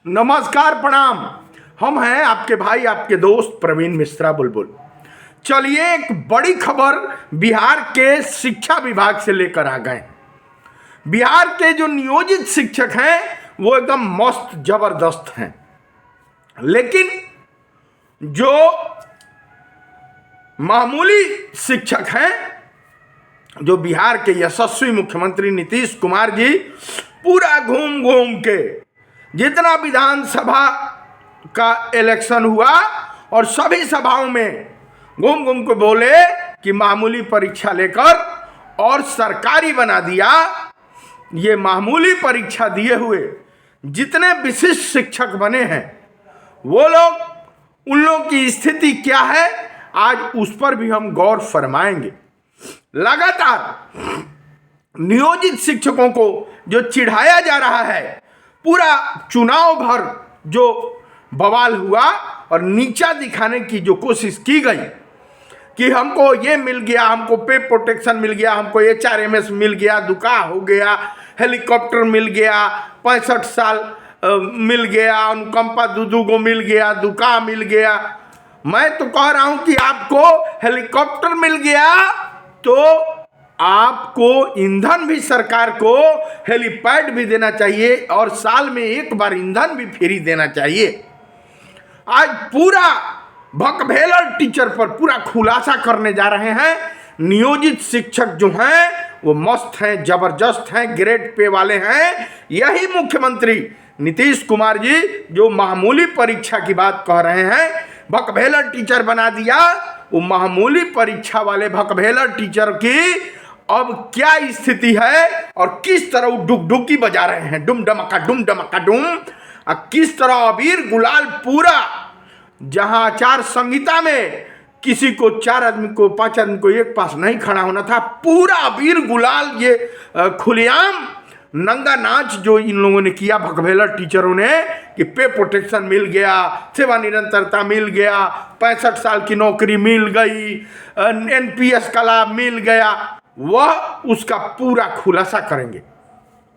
नमस्कार, प्रणाम। हम हैं आपके भाई, आपके दोस्त प्रवीण मिश्रा बुलबुल। चलिए, एक बड़ी खबर बिहार के शिक्षा विभाग से लेकर आ गए। बिहार के जो नियोजित शिक्षक हैं वो एकदम मस्त जबरदस्त हैं, लेकिन जो मामूली शिक्षक हैं, जो बिहार के यशस्वी मुख्यमंत्री नीतीश कुमार जी पूरा घूम घूम के जितना विधानसभा का इलेक्शन हुआ और सभी सभाओं में घूम घूम के बोले कि मामूली परीक्षा लेकर और सरकारी बना दिया। ये मामूली परीक्षा दिए हुए जितने विशिष्ट शिक्षक बने हैं वो लोग, उन लोगों की स्थिति क्या है, आज उस पर भी हम गौर फरमाएंगे। लगातार नियोजित शिक्षकों को जो चिढ़ाया जा रहा है, पूरा चुनाव भर जो बवाल हुआ और नीचा दिखाने की जो कोशिश की गई कि हमको ये मिल गया, हमको पे प्रोटेक्शन मिल गया, हमको HRMS मिल गया, दुका हो गया, हेलीकॉप्टर मिल गया, 65 साल मिल गया, अनुकंपा दूदू को मिल गया, दुका मिल गया। मैं तो कह रहा हूं कि आपको हेलीकॉप्टर मिल गया तो आपको ईंधन भी, सरकार को हेलीपैड भी देना चाहिए और साल में एक बार ईंधन भी फ्री देना चाहिए। आज पूरा भकभेलर टीचर पर पूरा खुलासा करने जा रहे हैं। नियोजित शिक्षक जो हैं वो मस्त हैं, जबरदस्त हैं, ग्रेड पे वाले हैं। यही मुख्यमंत्री नीतीश कुमार जी जो मामूली परीक्षा की बात कह रहे हैं, भकभेलर टीचर बना दिया, वो मामूली परीक्षा वाले भकभेलर टीचर की अब क्या स्थिति है और किस तरह वो डुगडुगी बजा रहे हैं, डुम डमका डुम, किस तरह अबीर गुलाल पूरा, जहां आचार संहिता में किसी को 4 आदमी को 5 आदमी को एक पास नहीं खड़ा होना था, पूरा अबीर गुलाल ये खुलेआम नंगा नाच जो इन लोगों ने किया, भकभेलर टीचरों ने, कि पे प्रोटेक्शन मिल गया, सेवा निरंतरता मिल गया, 65 साल की नौकरी मिल गई, NPS का लाभ मिल गया, वह उसका पूरा खुलासा करेंगे।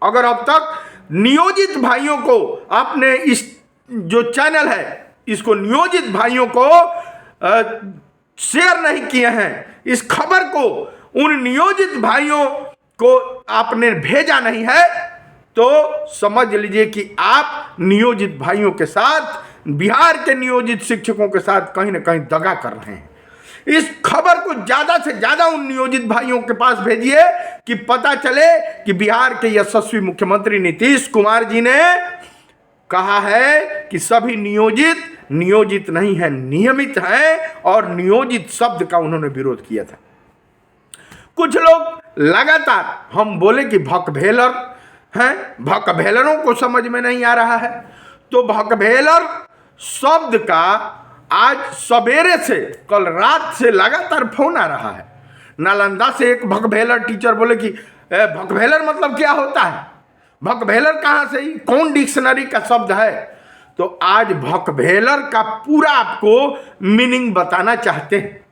अगर अब तक नियोजित भाइयों को आपने इस जो चैनल है इसको नियोजित भाइयों को शेयर नहीं किए हैं, इस खबर को उन नियोजित भाइयों को आपने भेजा नहीं है, तो समझ लीजिए कि आप नियोजित भाइयों के साथ, बिहार के नियोजित शिक्षकों के साथ कहीं ना कहीं दगा कर रहे हैं। इस खबर को ज्यादा से ज्यादा उन नियोजित भाइयों के पास भेजिए कि पता चले कि बिहार के यशस्वी मुख्यमंत्री नीतीश कुमार जी ने कहा है कि सभी नियोजित नहीं है, नियमित है, और नियोजित शब्द का उन्होंने विरोध किया था। कुछ लोग लगातार हम बोले कि भकभेलर हैं, भकभेलरों को समझ में नहीं आ रहा है, तो भकभेलर शब्द का आज सवेरे से, कल रात से लगातार फोन आ रहा है। नालंदा से एक भकभेलर टीचर बोले कि भकभेलर मतलब क्या होता है, भकभेलर कहाँ से, कौन डिक्शनरी का शब्द है। तो आज भकभेलर का पूरा आपको मीनिंग बताना चाहते हैं।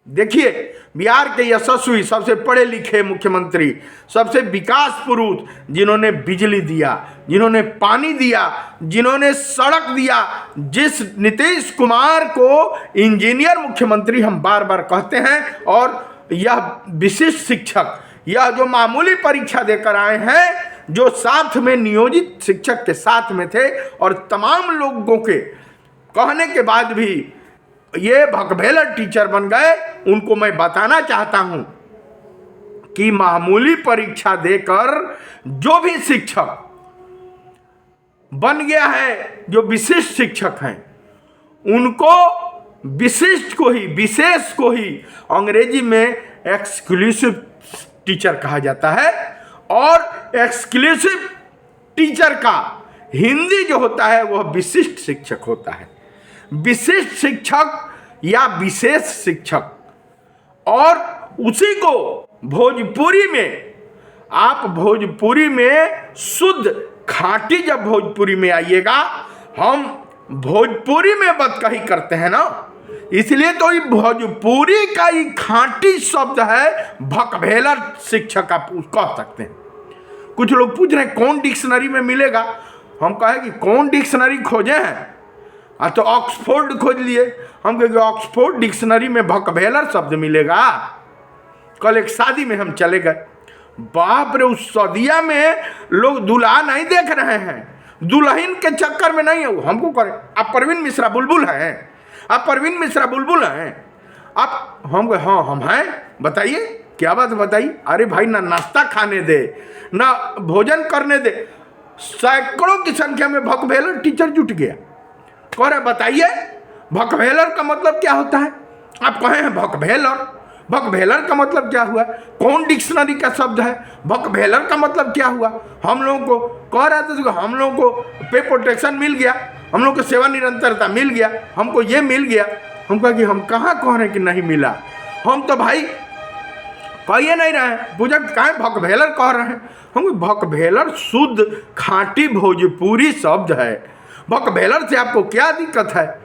देखिए, बिहार के यशस्वी, सबसे पढ़े लिखे मुख्यमंत्री, सबसे विकास पुरुष, जिन्होंने बिजली दिया, जिन्होंने पानी दिया, जिन्होंने सड़क दिया, जिस नीतीश कुमार को इंजीनियर मुख्यमंत्री हम बार बार कहते हैं, और यह विशिष्ट शिक्षक, यह जो मामूली परीक्षा देकर आए हैं, जो साथ में नियोजित शिक्षक के साथ में थे, और तमाम लोगों के कहने के बाद भी ये भकभेलर टीचर बन गए, उनको मैं बताना चाहता हूं कि मामूली परीक्षा देकर जो भी शिक्षक बन गया है, जो विशिष्ट शिक्षक हैं, उनको विशिष्ट को ही, विशेष को ही अंग्रेजी में एक्सक्लूसिव टीचर कहा जाता है, और एक्सक्लूसिव टीचर का हिंदी जो होता है वह विशिष्ट शिक्षक होता है। विशिष्ट शिक्षक या विशेष शिक्षक, और उसी को भोजपुरी में, आप भोजपुरी में शुद्ध खाटी, जब भोजपुरी में आइएगा, हम भोजपुरी में बदकही करते हैं ना, इसलिए तो ये भोजपुरी का ही खाटी शब्द है भकभेलर शिक्षक, आप कह सकते हैं। कुछ लोग पूछ रहे हैं कौन डिक्शनरी में मिलेगा, हम कहे कि कौन डिक्शनरी खोजे हैं, तो ऑक्सफोर्ड खोज लिए। हम कहे कि ऑक्सफोर्ड डिक्शनरी में भकभेलर शब्द मिलेगा। कल एक शादी में हम चले गए, बाप रे, उस सदिया में लोग दूल्हा नहीं देख रहे हैं, दुल्हन के चक्कर में नहीं है वो। हमको करे आप परवीन मिश्रा बुलबुल हैं, आप परवीन मिश्रा बुलबुल हैं आप? हम कहे हाँ हम हैं, बताइए क्या बात बताइए। अरे भाई, ना नाश्ता खाने दे ना भोजन करने दे, सैकड़ों की संख्या में भकभेलर टीचर जुट गया। कह रहे बताइए भकभेलर का मतलब क्या होता है? आप कहे हैं भकभेलर, भकभेलर का मतलब क्या हुआ? कौन डिक्शनरी का शब्द है? भकभेलर का मतलब क्या हुआ? हम लोगों को कह रहा था, हम लोगों को पे प्रोटेक्शन मिल गया, हम लोग को सेवा निरंतरता मिल गया, हमको ये मिल गया। हम कहा कि हम कहाँ कह रहे हैं कि नहीं मिला, हम तो भाई कहिए नहीं रहे हैं, पूजा कहाँ भकभेलर कह रहे हैं। हम भकभेलर शुद्ध खाँटी भोजपुरी शब्द है। भकभेलर से आपको क्या दिक्कत है?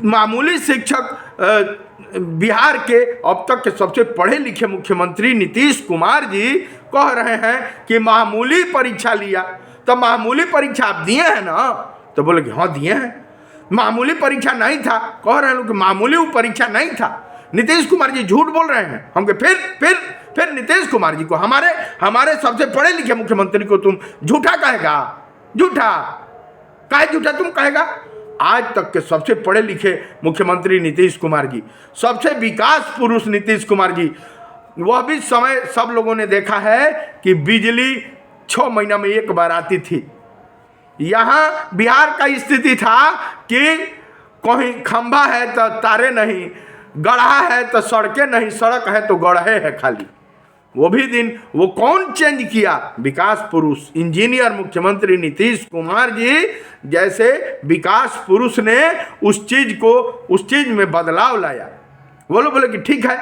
मामूली शिक्षक बिहार के अब तक के सबसे पढ़े लिखे मुख्यमंत्री नीतीश कुमार जी कह रहे हैं कि मामूली परीक्षा लिया। तो मामूली परीक्षा आप दिए हैं ना? तो बोले कि हाँ दिए हैं। मामूली परीक्षा नहीं था, कह रहे हैं लोग कि मामूली वो परीक्षा नहीं था। नीतीश कुमार जी झूठ बोल रहे हैं। हम फिर नीतीश कुमार जी को, हमारे सबसे पढ़े लिखे मुख्यमंत्री को तुम झूठा कहेगा? झूठा काहे झूठा तुम कहेगा? आज तक के सबसे पढ़े लिखे मुख्यमंत्री नीतीश कुमार जी, सबसे विकास पुरुष नीतीश कुमार जी। वह भी समय सब लोगों ने देखा है कि बिजली 6 महीना में एक बार आती थी। यहाँ बिहार का स्थिति था कि कहीं खंभा है तो तारे नहीं, गढ़ा है तो सड़कें नहीं, सड़क है तो गढ़े है खाली। वो भी दिन वो कौन चेंज किया? विकास पुरुष इंजीनियर मुख्यमंत्री नीतीश कुमार जी जैसे विकास पुरुष ने उस चीज में बदलाव लाया। वो लोग बोले कि ठीक है,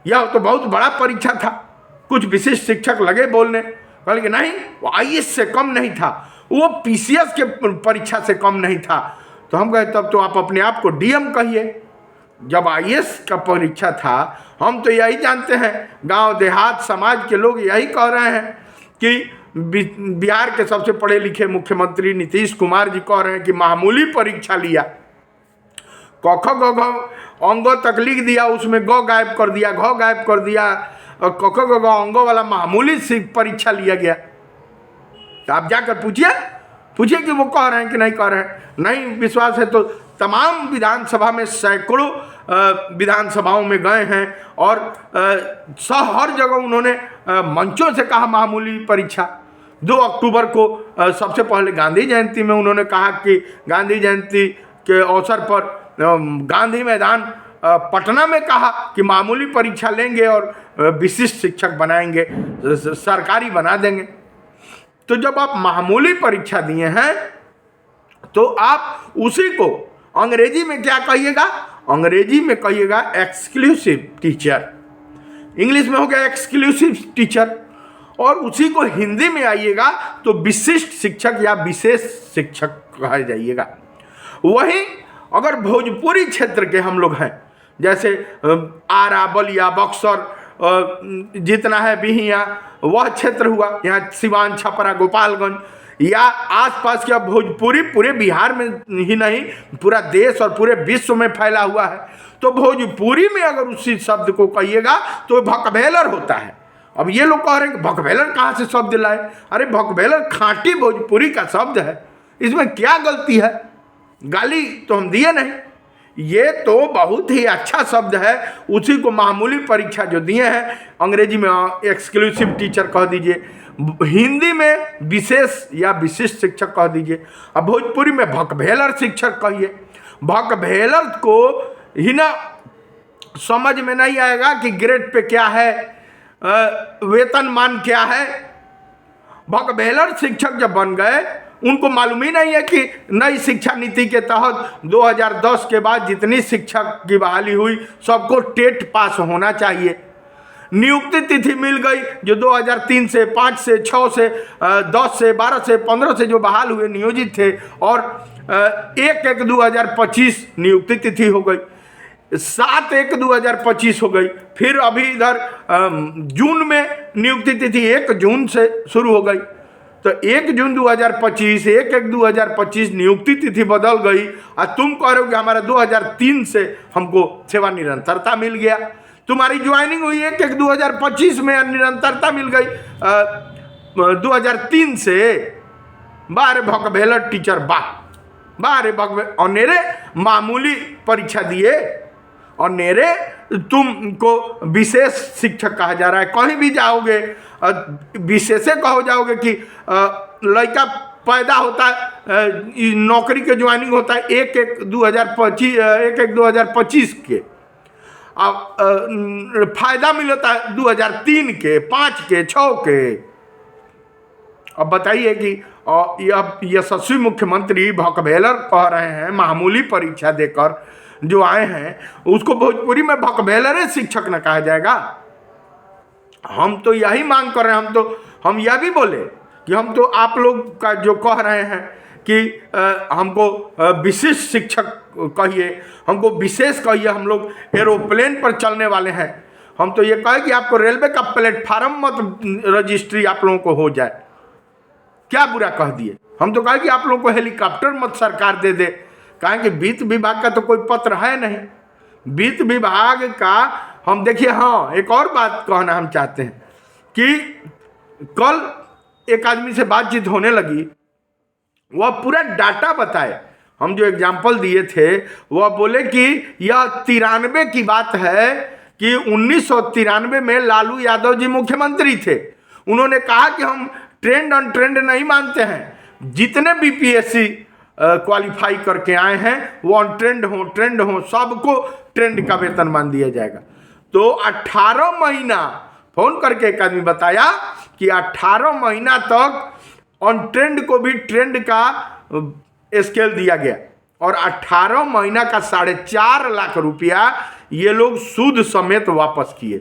यह तो बहुत बड़ा परीक्षा था। कुछ विशिष्ट शिक्षक लगे बोलने, बोले कि नहीं वो IAS से कम नहीं था, वो PCS के परीक्षा से कम नहीं था। तो हम कहे तब तो आप अपने आप को DM कहिए। जब IAS का परीक्षा था, हम तो यही जानते हैं, गांव देहात समाज के लोग यही कह रहे हैं कि बिहार के सबसे पढ़े लिखे मुख्यमंत्री नीतीश कुमार जी कह रहे हैं कि मामूली परीक्षा लिया। क ख ग घ अंगों तक लिख दिया, उसमें ग गायब कर दिया, घ गायब कर दिया, और क ख ग घ अंगों वाला मामूली परीक्षा लिया गया। तो आप जाकर पूछिए कि वो कह रहे हैं कि नहीं कह रहे हैं। नहीं विश्वास है तो तमाम विधानसभा में, सैकड़ों विधानसभाओं में गए हैं और हर जगह उन्होंने मंचों से कहा मामूली परीक्षा। 2 अक्टूबर को सबसे पहले गांधी जयंती में उन्होंने कहा कि गांधी जयंती के अवसर पर गांधी मैदान पटना में कहा कि मामूली परीक्षा लेंगे और विशिष्ट शिक्षक बनाएंगे, सरकारी बना देंगे। तो जब आप मामूली परीक्षा दिए हैं तो आप उसी को अंग्रेजी में क्या कहिएगा? अंग्रेजी में कहिएगा एक्सक्लूसिव टीचर, इंग्लिश में हो गया एक्सक्लूसिव टीचर, और उसी को हिंदी में आइएगा तो विशिष्ट शिक्षक या विशेष शिक्षक कहा जाइएगा। वहीं अगर भोजपुरी क्षेत्र के हम लोग हैं, जैसे आरा, बलिया, बक्सर, जितना है बिहिया, वह क्षेत्र हुआ, यहाँ सिवान, छपरा, गोपालगंज या आसपास का भोजपुरी पूरे बिहार में ही नहीं पूरा देश और पूरे विश्व में फैला हुआ है। तो भोजपुरी में अगर उसी शब्द को कहिएगा तो भकभेलर होता है। अब ये लोग कह रहे हैं कि भकभेलर कहाँ से शब्द लाए? अरे भकभेलर खाँटी भोजपुरी का शब्द है, इसमें क्या गलती है? गाली तो हम दिए नहीं, ये तो बहुत ही अच्छा शब्द है। उसी को मामूली परीक्षा जो दिए हैं, अंग्रेजी में एक्सक्लूसिव टीचर कह दीजिए, हिंदी में विशेष या विशिष्ट शिक्षक कह दीजिए, अब भोजपुरी में भकभेलर शिक्षक कहिए। भकभेलर को ही ना समझ में नहीं आएगा कि ग्रेड पे क्या है, वेतनमान क्या है। भकभेलर शिक्षक जब बन गए, उनको मालूम ही नहीं है कि नई शिक्षा नीति के तहत 2010 के बाद जितनी शिक्षक की बहाली हुई सबको टेट पास होना चाहिए। नियुक्ति तिथि मिल गई, जो 2003 से 5 से 6 से 10 से 12 से 15 से जो बहाल हुए नियोजित थे, और 1/1/2025 नियुक्ति तिथि हो गई, 7/1/2025 हो गई। फिर अभी इधर जून में नियुक्ति तिथि 1 जून से शुरू हो गई। तो 1 जून 2025, 1/1/2025 नियुक्ति तिथि बदल गई और तुम कह रहे हो कि हमारा 2003 से हमको सेवा निरंतरता मिल गया। तुम्हारी ज्वाइनिंग हुई 1/1/2025 में, निरंतरता मिल गई 2003 से। बारे भकभेलर टीचर बारे भकभेल अनेरे मामूली परीक्षा दिए और नेरे तुमको विशेष शिक्षक कहा जा रहा है। कहीं भी जाओगे विशेषे कहो जाओगे कि लड़का पैदा होता है, नौकरी के ज्वाइनिंग होता है 1/1/2025 के, अब फायदा मिलता है 2003 के, 5 के, 6 के। अब बताइए कि यशस्वी मुख्यमंत्री भकभेलर कह रहे हैं मामूली परीक्षा देकर जो आए हैं उसको भोजपुरी में भकभेलर शिक्षक न कहा जाएगा। हम तो यही मांग कर रहे हैं। हम यह भी बोले कि हम तो आप लोग का जो कह रहे हैं कि हमको विशिष्ट शिक्षक कहिए, हमको विशेष कहिए, हम लोग एरोप्लेन पर चलने वाले हैं। हम तो ये कहे कि आपको रेलवे का प्लेटफार्म मत रजिस्ट्री आप लोगों को हो जाए, क्या बुरा कह दिए। हम तो कहे कि आप लोगों को हेलीकॉप्टर मत सरकार दे दे, कहें कि वित्त विभाग का तो कोई पत्र है नहीं। वित्त विभाग का हम देखिए। हाँ, एक और बात कहना हम चाहते हैं कि कल एक आदमी से बातचीत होने लगी, वह पूरा डाटा बताए। हम जो एग्जाम्पल दिए थे वह बोले कि यह 93 की बात है कि 1993 में लालू यादव जी मुख्यमंत्री थे। उन्होंने कहा कि हम ट्रेंड ऑन ट्रेंड नहीं मानते हैं, जितने बीपीएससी क्वालिफाई करके आए हैं वो ऑन ट्रेंड हो, सबको ट्रेंड का वेतन मान दिया जाएगा। तो 18 महीना फोन करके एक आदमी बताया कि 18 महीना तक ऑन ट्रेंड को भी ट्रेंड का स्केल दिया गया और 18 महीना का 4.5 लाख रुपया ये लोग सूद समेत वापस किए,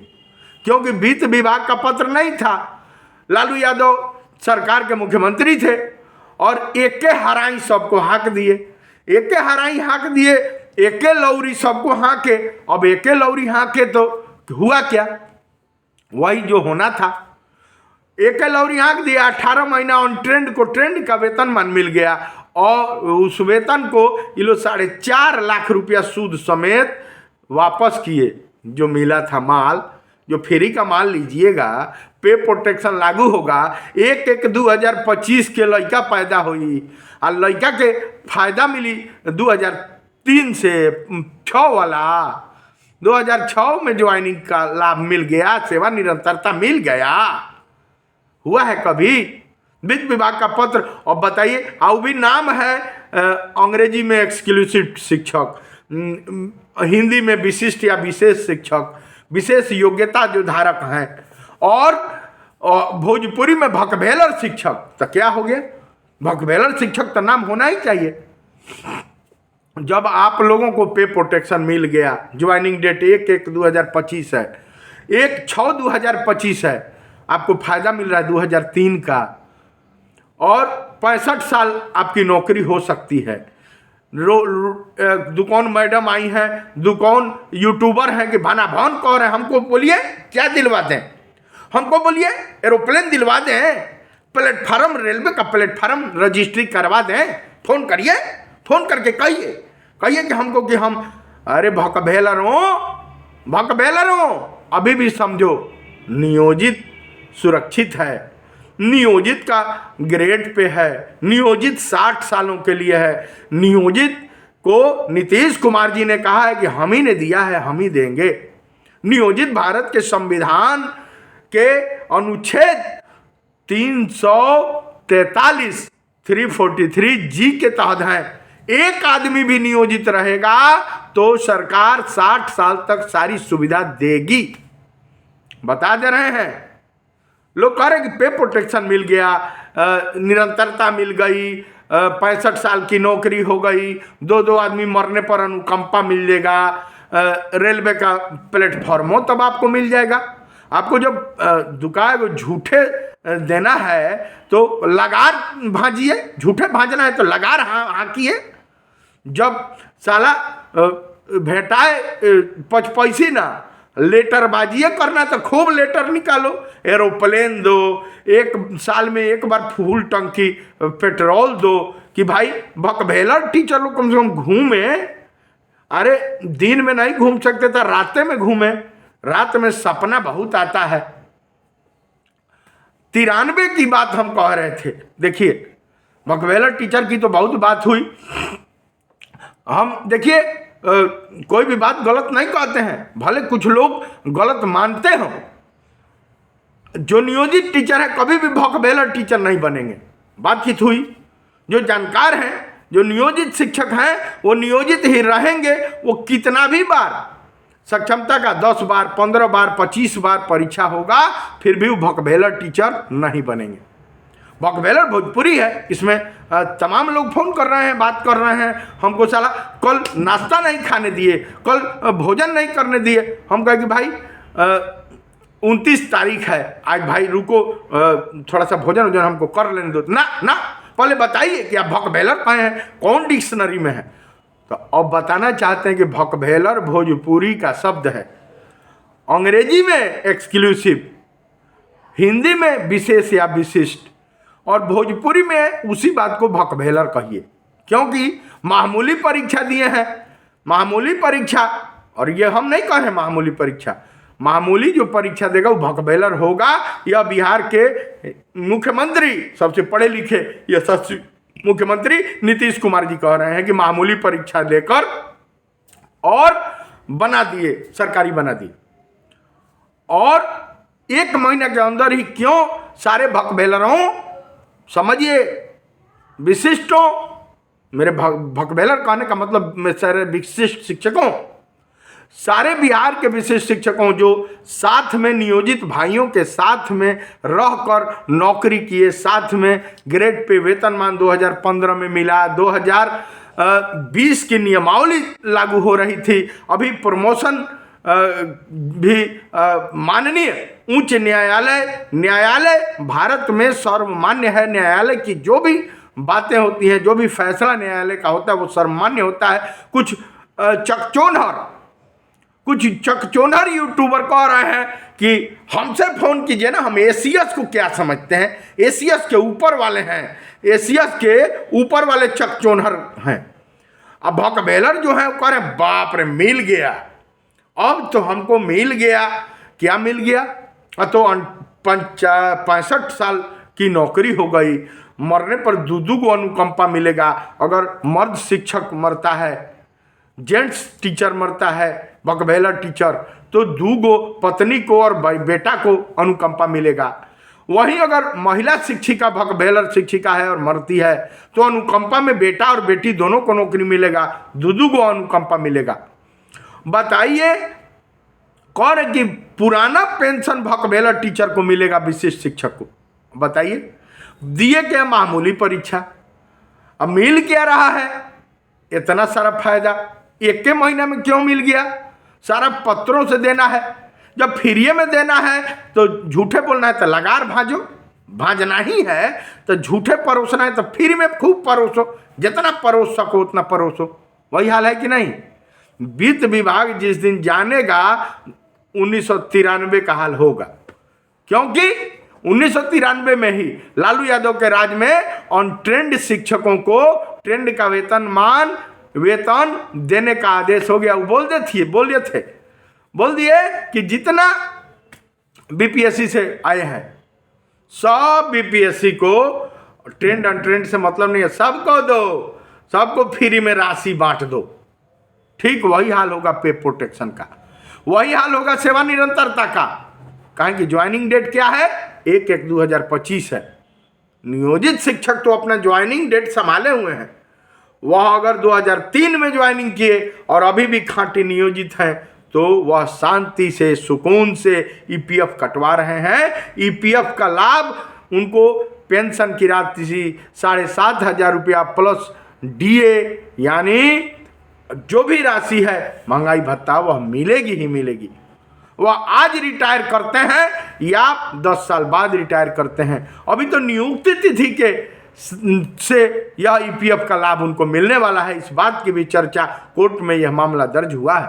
क्योंकि वित्त विभाग का पत्र नहीं था। लालू यादव सरकार के मुख्यमंत्री थे और एके हराई सबको हाँक दिए, एके हराई हाँक दिए, एके लौरी सबको हाँके। अब एके लौरी हाँके तो हुआ क्या, वही जो होना था। एके लौरी हाँक दिया, 18 महीना ऑन ट्रेंड को ट्रेंड का वेतन मान मिल गया और उस वेतन को ये लोग 4.5 लाख रुपया सूद समेत वापस किए। जो मिला था माल, जो फ्री का माल लीजिएगा, पे प्रोटेक्शन लागू होगा। 1/1/2025 के लड़का पैदा हुई और लड़का के फायदा मिली 2003 से 6 वाला 2006 में ज्वाइनिंग का लाभ मिल गया, सेवा निरंतरता मिल गया। हुआ है कभी वित्त विभाग का पत्र? और बताइए, और भी नाम है अंग्रेजी में एक्सक्लूसिव शिक्षक, हिंदी में विशिष्ट या विशेष शिक्षक, विशेष योग्यता जो धारक हैं, और भोजपुरी में भकभेलर शिक्षक। तो क्या हो गया? भकभेलर शिक्षक तो नाम होना ही चाहिए। जब आप लोगों को पे प्रोटेक्शन मिल गया, ज्वाइनिंग डेट 1/1/2025 है, 1/6/2025 है, आपको फायदा मिल रहा है 2003 का, और 65 साल आपकी नौकरी हो सकती है। दुकान मैडम आई हैं, दुकान यूट्यूबर हैं कि भाना भान कह रहे हैं, हमको बोलिए क्या दिलवा दें, हमको बोलिए एरोप्लेन दिलवा दें, प्लेटफार्म, रेलवे का प्लेटफार्म रजिस्ट्री करवा दें। फोन करिए, फोन करके कहिए कि हमको कि हम, अरे भकभेलरों, अभी भी समझो नियोजित सुरक्षित है, नियोजित का ग्रेड पे है, नियोजित 60 सालों के लिए है। नियोजित को नीतीश कुमार जी ने कहा है कि हम ही ने दिया है, हम ही देंगे। नियोजित भारत के संविधान के अनुच्छेद 343 जी के तहत है। एक आदमी भी नियोजित रहेगा तो सरकार 60 साल तक सारी सुविधा देगी। बता दे रहे हैं। लोग कह रहे कि पे प्रोटेक्शन मिल गया, निरंतरता मिल गई, 65 साल की नौकरी हो गई, 2 आदमी मरने पर अनुकंपा मिल जाएगा, रेलवे का प्लेटफॉर्म हो तब आपको मिल जाएगा। आपको जब दुकान को झूठे देना है तो लगार भांजिए, झूठे भांजना है तो लगार हाँकिए। जब साला भेटाए 5 पैसे ना लेटरबाजी करना तो खूब लेटर निकालो, एरोप्लेन दो, एक साल में एक बार फुल टंकी पेट्रोल दो कि भाई भकभेलर टीचर लोग कम से कम घूमे। अरे दिन में नहीं घूम सकते तो रात में घूमे, रात में सपना बहुत आता है। 93 की बात हम कह रहे थे। देखिए भकभेलर टीचर की तो बहुत बात हुई। हम देखिए कोई भी बात गलत नहीं कहते हैं, भले कुछ लोग गलत मानते हो। जो नियोजित टीचर है कभी भी भकभेलर टीचर नहीं बनेंगे, बातचीत हुई। जो जानकार हैं, जो नियोजित शिक्षक हैं, वो नियोजित ही रहेंगे। वो कितना भी बार सक्षमता का 10 बार 15 बार 25 बार परीक्षा होगा, फिर भी वो भकभेलर टीचर नहीं बनेंगे। भकभेलर भोजपुरी है, इसमें तमाम लोग फोन कर रहे हैं, बात कर रहे हैं। हमको साला कल नाश्ता नहीं खाने दिए, कल भोजन नहीं करने दिए। हम कहे कि भाई 29 तारीख है आज, भाई रुको थोड़ा सा भोजन वोजन हमको कर लेने दो। ना ना, पहले बताइए कि आप भकभेलर कहे हैं, कौन डिक्शनरी में है। तो अब बताना चाहते हैं कि भकभेलर भोजपुरी का शब्द है, अंग्रेजी में एक्सक्लूसिव, हिंदी में विशेष या विशिष्ट, और भोजपुरी में उसी बात को भकभेलर कहिए। क्योंकि मामूली परीक्षा दिए हैं, मामूली परीक्षा, और ये हम नहीं कह रहे मामूली परीक्षा, मामूली जो परीक्षा देगा वो भकभेलर होगा। यह बिहार के मुख्यमंत्री, सबसे पढ़े लिखे यशस्वी मुख्यमंत्री नीतीश कुमार जी कह रहे हैं कि मामूली परीक्षा देकर और बना दिए, सरकारी बना दिए। और 1 महीने के अंदर ही क्यों सारे भकभेलरों, समझिए विशिष्टों, मेरे भकभेलर कहने का मतलब मैं सारे विशिष्ट शिक्षकों, सारे बिहार के विशिष्ट शिक्षकों जो साथ में नियोजित भाइयों के साथ में रहकर नौकरी किए, साथ में ग्रेड पे वेतनमान 2015 में मिला, 2020 की नियमावली लागू हो रही थी, अभी प्रमोशन भी माननीय उच्च न्यायालय भारत में सर्वमान्य है। न्यायालय की जो भी बातें होती हैं, जो भी फैसला न्यायालय का होता है वो सर्वमान्य होता है। कुछ चकचोनहर यूट्यूबर कह रहे हैं कि हमसे फोन कीजिए ना, हम एसीएस को क्या समझते हैं, एसीएस के ऊपर वाले हैं, एसीएस के ऊपर वाले चकचोनहर हैं। अब भकभेलर जो है वो कह रहे हैं बाप रे मिल गया, अब तो हमको मिल गया। क्या मिल गया? तो 65 साल की नौकरी हो गई, मरने पर 2 को अनुकंपा मिलेगा। अगर मर्द शिक्षक मरता है, जेंट्स टीचर मरता है, भकभेलर टीचर, तो 2 पत्नी को और बेटा को अनुकंपा मिलेगा। वहीं अगर महिला शिक्षिका भकभेलर शिक्षिका है और मरती है तो अनुकंपा में बेटा और बेटी दोनों को नौकरी मिलेगा, 2 को अनुकंपा मिलेगा। बताइए, कौन है कि पुराना पेंशन भकभेलर टीचर को मिलेगा, विशिष्ट शिक्षक को? बताइए, दिए क्या मामूली परीक्षा, अब मिल क्या रहा है इतना सारा फायदा? 1 महीना में क्यों मिल गया? सारा पत्रों से देना है, जब फ्री में देना है तो झूठे बोलना है तो लगार भाजो, भाजना ही है तो झूठे परोसना है तो फ्री में खूब परोसो, जितना परोस सको उतना परोसो। वही हाल है कि नहीं? वित्त विभाग जिस दिन जानेगा 1993 का हाल होगा, क्योंकि 1993 में ही लालू यादव के राज में ऑन ट्रेंड शिक्षकों को ट्रेंड का वेतन देने का आदेश हो गया। वो बोल दिए कि जितना बीपीएससी से आए हैं सब बीपीएससी को, ट्रेंड अनट्रेंड से मतलब नहीं है, सबको दो, सबको फ्री में राशि बांट दो। ठीक वही हाल होगा पे प्रोटेक्शन का, वही हाल होगा सेवा निरंतरता का। कहें कि ज्वाइनिंग डेट क्या है? 1/1/2025 है। नियोजित शिक्षक तो अपना ज्वाइनिंग डेट संभाले हुए हैं। वह अगर 2003 में ज्वाइनिंग किए और अभी भी खांटी नियोजित हैं तो वह शांति से सुकून से ईपीएफ कटवा रहे हैं। ईपीएफ का लाभ उनको पेंशन की राशि 7,500 रुपया प्लस डीए, यानी जो भी राशि है महंगाई भत्ता वह मिलेगी ही मिलेगी। वह आज रिटायर करते हैं या 10 साल बाद रिटायर करते हैं, अभी तो नियुक्ति तिथि के से यह ईपीएफ का लाभ उनको मिलने वाला है। इस बात की भी चर्चा कोर्ट में यह मामला दर्ज हुआ है।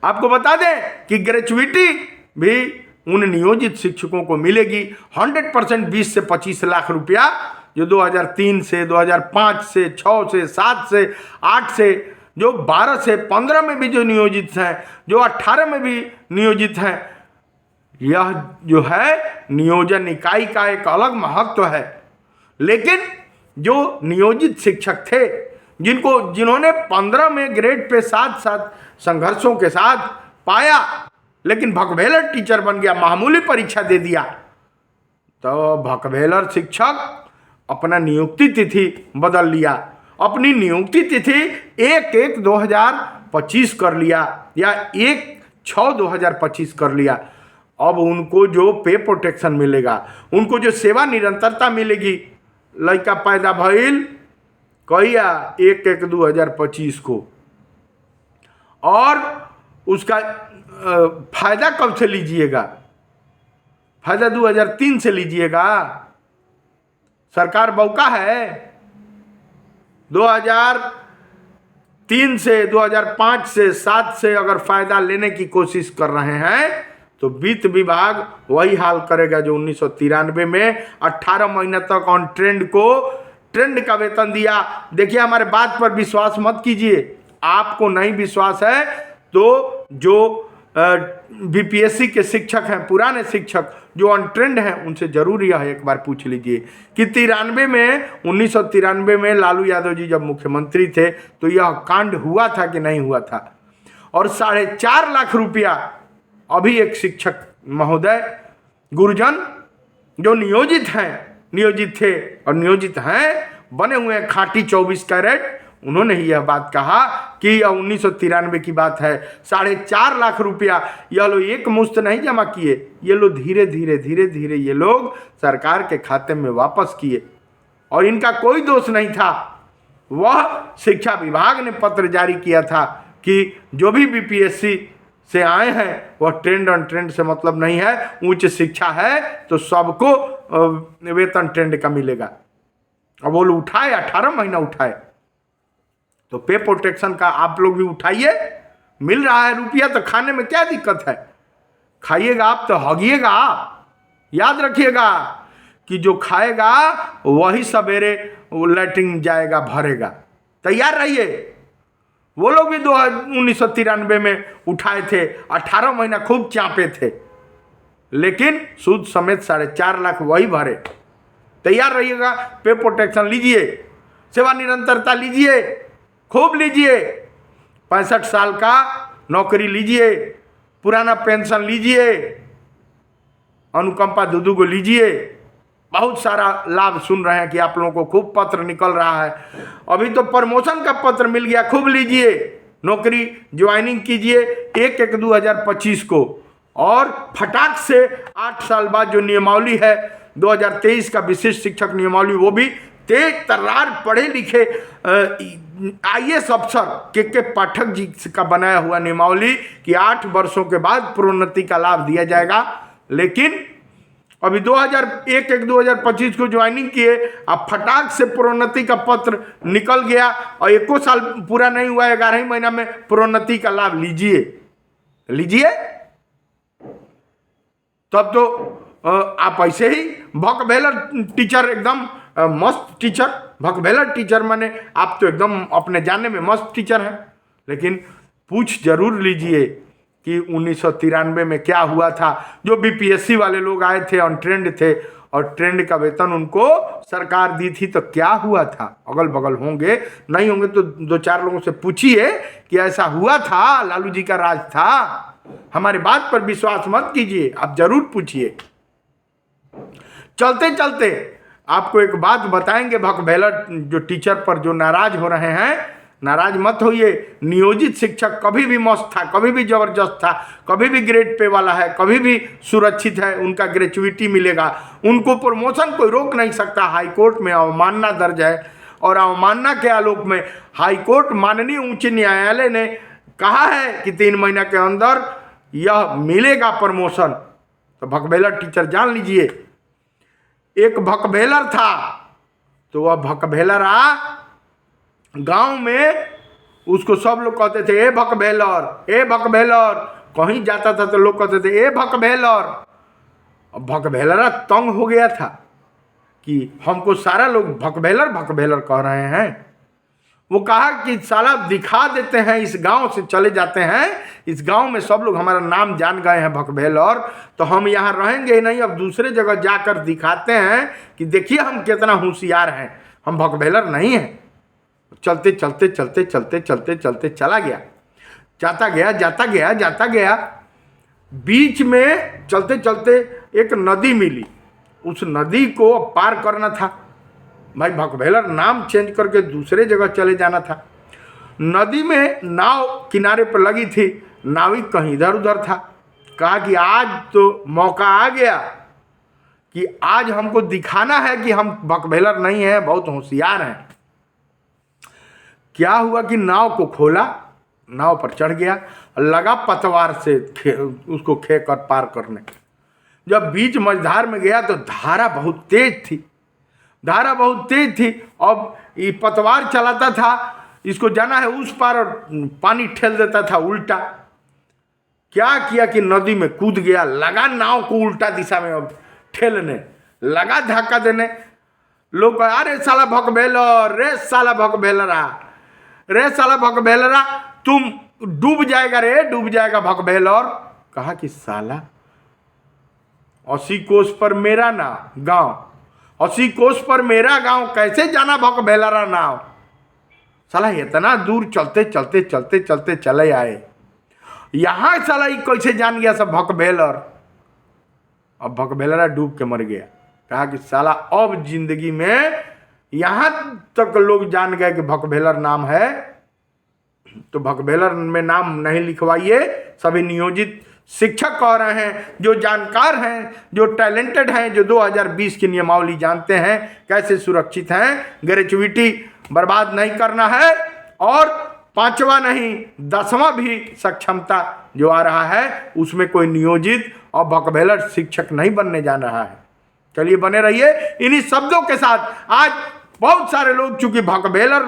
आपको बता दें कि ग्रेचुइटी भी उन नियोजित शिक्षकों को मिलेगी 100%, 20 से 25 लाख रुपया, जो 2003 से, 2005 से, 6 से, 7 से, 8 से, जो 12 से 15 में भी जो नियोजित हैं, जो 18 में भी नियोजित हैं। यह जो है नियोजन इकाई का एक अलग महत्व है। लेकिन जो नियोजित शिक्षक थे, जिन्होंने 15 में ग्रेड पे साथ साथ संघर्षों के साथ पाया, लेकिन भकभेलर टीचर बन गया, मामूली परीक्षा दे दिया, तो भकभेलर शिक्षक अपना नियुक्ति तिथि बदल लिया, अपनी नियुक्ति तिथि 1/1/2025 कर लिया या 1/6/2025 कर लिया। अब उनको जो पे प्रोटेक्शन मिलेगा, उनको जो सेवा निरंतरता मिलेगी, लड़का पैदा भइल कहिया 1/1/2025 को, और उसका फायदा कब से लीजिएगा? फायदा 2003 से लीजिएगा। सरकार बौका है। 2003 से, 2005 से, 7 से अगर फायदा लेने की कोशिश कर रहे हैं तो वित्त विभाग वही हाल करेगा जो 1993 में 18 महीने तक ऑन ट्रेंड का वेतन दिया। देखिए, हमारे बात पर विश्वास मत कीजिए। आपको नहीं विश्वास है तो जो बीपीएससी के शिक्षक हैं, पुराने शिक्षक जो ऑन ट्रेंड हैं, उनसे जरूर यह एक बार पूछ लीजिए कि 1993 में लालू यादव जी जब मुख्यमंत्री थे तो यह कांड हुआ था कि नहीं हुआ था। और 4.5 लाख रुपया अभी एक शिक्षक महोदय गुरुजन जो नियोजित थे और नियोजित हैं, बने हुए हैं खांटी 24 कैरेट, उन्होंने ही यह बात कहा कि यह 1993 की बात है। 4.5 लाख रुपया यह लोग एक मुश्त नहीं जमा किए, ये लोग धीरे धीरे ये लोग सरकार के खाते में वापस किए, और इनका कोई दोष नहीं था। वह शिक्षा विभाग ने पत्र जारी किया था कि जो भी बीपीएससी से आए हैं वह ट्रेंड ऑन ट्रेंड से मतलब नहीं है, उच्च शिक्षा है तो सबको वेतन ट्रेंड का मिलेगा। अब वो लोग उठाए, 18 महीना उठाए, तो पे प्रोटेक्शन का आप लोग भी उठाइए। मिल रहा है रुपया तो खाने में क्या दिक्कत है? खाइएगा आप तो हगिएगा आप। याद रखिएगा कि जो खाएगा वही सवेरे लैट्रिन जाएगा, भरेगा। तैयार रहिए। वो लोग भी 1993 में उठाए थे, 18 महीना खूब चापे थे, लेकिन सूद समेत 4.5 लाख वही भरे। तैयार रहिएगा। पे प्रोटेक्शन लीजिए, सेवा निरंतरता लीजिए, खूब लीजिए। 65 साल का नौकरी लीजिए, पुराना पेंशन लीजिए, अनुकंपा दूदू को लीजिए। बहुत सारा लाभ सुन रहे हैं कि आप लोगों को खूब पत्र निकल रहा है। अभी तो प्रमोशन का पत्र मिल गया, खूब लीजिए, नौकरी ज्वाइनिंग कीजिए 1/1/2025 को। और फटाक से 8 साल बाद जो नियमावली है 2023 का विशिष्ट शिक्षक नियमावली, वो भी तेज तर्रार पढ़े लिखे IAS अफसर के पाठक जी का बनाया हुआ नियमावली कि 8 वर्षों के बाद प्रोन्नति का लाभ दिया जाएगा। लेकिन अभी 2001-1/2025 को ज्वाइनिंग किए, अब फटाक से प्रोन्नति का पत्र निकल गया और 1 साल पूरा नहीं हुआ, 11 महीना में प्रोन्नति का लाभ लीजिए। तब तो आप ऐसे ही भकभेलर टीचर, एकदम मस्त टीचर, भकभेलर टीचर माने आप तो एकदम अपने जाने में मस्त टीचर हैं। लेकिन पूछ जरूर लीजिए कि 1993 में क्या हुआ था। जो बीपीएससी वाले लोग आए थे, ऑन ट्रेंड थे, और ट्रेंड का वेतन उनको सरकार दी थी, तो क्या हुआ था? अगल बगल होंगे, नहीं होंगे तो 2-4 लोगों से पूछिए कि ऐसा हुआ था, लालू जी का राज था। हमारी बात पर विश्वास मत कीजिए, आप जरूर पूछिए। चलते चलते आपको एक बात बताएंगे, भकभेलर जो टीचर पर जो नाराज हो रहे हैं, नाराज मत होइए। नियोजित शिक्षक कभी भी मस्त था, कभी भी जबरदस्त था, कभी भी ग्रेड पे वाला है, कभी भी सुरक्षित है, उनका ग्रेचुइटी मिलेगा, उनको प्रमोशन कोई रोक नहीं सकता। हाईकोर्ट में अवमानना दर्ज है, और अवमानना के आलोक में हाईकोर्ट माननीय उच्च न्यायालय ने कहा है कि 3 महीना के अंदर यह मिलेगा प्रमोशन। तो भकभेलर टीचर जान लीजिए, एक भकभेलर था तो वह भकभेलर गांव में उसको सब लोग कहते थे ए भकभेलर, ए भकभेलर। कहीं जाता था तो लोग कहते थे ए भकभेलर। अब भकभेलरा तंग हो गया था कि हमको सारा लोग भकभेलर भकभेलर कह रहे हैं। वो कहा कि साला दिखा देते हैं, इस गांव से चले जाते हैं, इस गांव में सब लोग हमारा नाम जान गए हैं भकभेलर, तो हम यहाँ रहेंगे ही नहीं, अब दूसरे जगह जाकर दिखाते हैं कि देखिए हम कितना होशियार हैं, हम भकभेलर नहीं हैं। चलते चलते चलते चलते चलते चलते चला गया, जाता गया जाता गया जाता गया। बीच में चलते चलते एक नदी मिली, उस नदी को पार करना था। भाई भकभेलर नाम चेंज करके दूसरे जगह चले जाना था। नदी में नाव किनारे पर लगी थी, नाविक कहीं इधर उधर था। कहा कि आज तो मौका आ गया कि आज हमको दिखाना है कि हम भकभेलर नहीं हैं, बहुत होशियार हैं। क्या हुआ कि नाव को खोला, नाव पर चढ़ गया, लगा पतवार से उसको खे कर पार करने। जब बीच मझधार में गया तो धारा बहुत तेज थी, धारा बहुत तेज थी। अब ये पतवार चलाता था, इसको जाना है उस पार, और पानी ठेल देता था उल्टा। क्या किया कि नदी में कूद गया, लगा नाव को उल्टा दिशा में अब ठेलने लगा, धक्का देने। लोग कहे अरे साला भकभेलर, रे साला भकभेलरा, रे साला भकभेलरा, तुम डूब जाएगा रे, डूब जाएगा भकभेलर। कहा कि साला 80 कोस पर मेरा गांव, 80 कोस पर मेरा गांव, कैसे जाना भकभेलरा नाव। साला इतना दूर चलते चलते चलते चलते चले आए, यहां साला ये कैसे जान गया सब भकभेलर। अब भकभेलरा डूब के मर गया। कहा कि साला अब जिंदगी में यहां तक लोग जान गए कि भकभेलर नाम है, तो भकभेलर में नाम नहीं लिखवाइए। सभी नियोजित शिक्षक कह रहे हैं, जो जानकार हैं, जो टैलेंटेड हैं, जो 2020 की नियमावली जानते हैं, कैसे सुरक्षित हैं, ग्रेजुइटी बर्बाद नहीं करना है, और 5वां नहीं 10वां भी सक्षमता जो आ रहा है उसमें कोई नियोजित और भकभेलर शिक्षक नहीं बनने जा रहा है। चलिए बने रहिए इन्हीं शब्दों के साथ। आज बहुत सारे लोग, चूंकि भकभेलर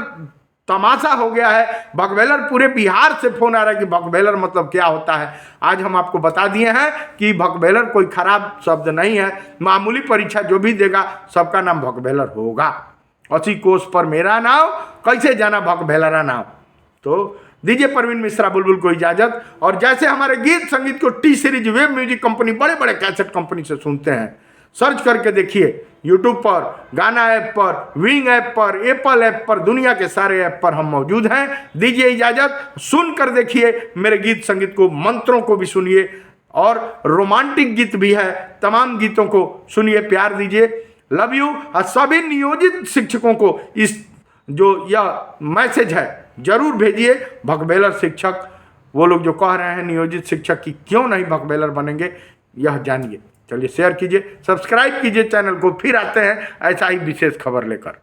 तमाशा हो गया है, भकभेलर पूरे बिहार से फोन आ रहा है कि भकभेलर मतलब क्या होता है। आज हम आपको बता दिए हैं कि भकभेलर कोई खराब शब्द नहीं है, मामूली परीक्षा जो भी देगा सबका नाम भकभेलर होगा। 80 कोस पर मेरा नाव, कैसे जाना भकभेलरा नाव। तो दीजिए परवीन मिश्रा बुलबुल को इजाजत। और जैसे हमारे गीत संगीत को T series web music company, बड़े बड़े कैसेट कंपनी से सुनते हैं, सर्च करके देखिए यूट्यूब पर, गाना ऐप पर, विंग ऐप पर, एप्पल ऐप पर, दुनिया के सारे ऐप पर हम मौजूद हैं। दीजिए इजाजत, सुनकर देखिए मेरे गीत संगीत को, मंत्रों को भी सुनिए, और रोमांटिक गीत भी है, तमाम गीतों को सुनिए, प्यार दीजिए। Love you. और सभी नियोजित शिक्षकों को इस जो यह मैसेज है जरूर भेजिए। भकभेलर शिक्षक, वो लोग जो कह रहे हैं नियोजित शिक्षक की क्यों नहीं भकभेलर बनेंगे, यह जानिए। चलिए शेयर कीजिए, सब्सक्राइब कीजिए चैनल को। फिर आते हैं ऐसा ही विशेष खबर लेकर।